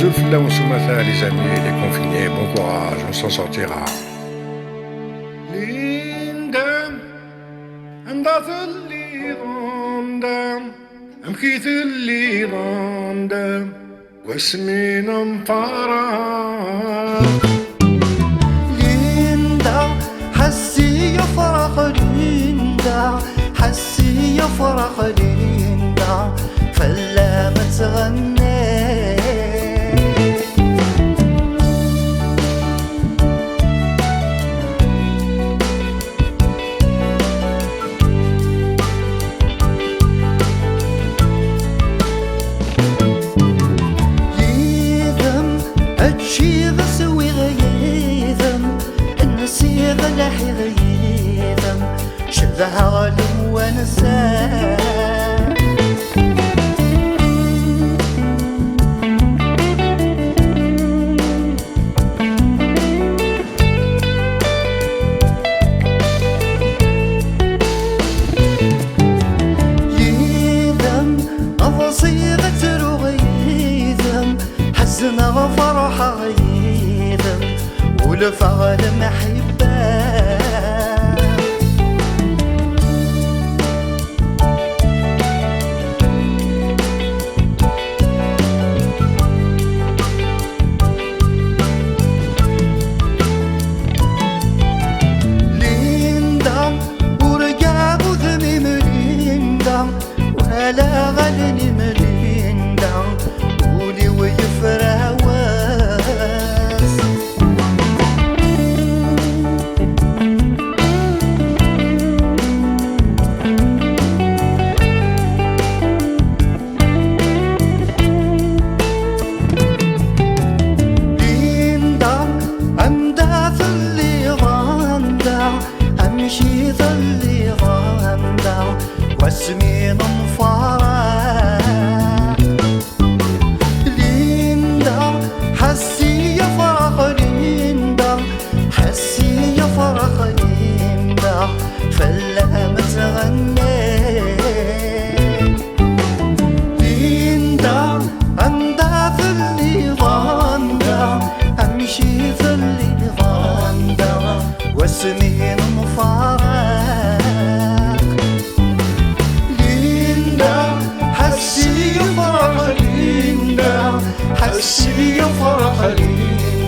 Zulf là, on se matin, les amis, les confinés, bon courage, on s'en sortira. Linda, عندها اللي ronda, مخيت اللي ronda, واسمين مفارق. ليندا حسي يفرح ليندا، حسي يفرح ليندا، فلا ما تغني. هادشي غسوي غيثم النسي غلاحي غيثم شذها غالم ونساه يثم أفصيغة رغيثم حزنا وفرح غيثم ولفغل محبة. ليندا ورقا وذميم ليندا ولا غلني مليندا قولي ويفرع واس. ليندا عمدا ثلي غاندا امشي ثلي غاندا واسمين مفارق. ليندا حسي يفرح ليندا، حسي يفرح ليندا، فلا ما تغني. ليندا عندها ثلي غاندا امشي ثلي غاندا واسمين مفارق. ليندا حسي يفرح ليندا، حسي يفرح ليندا،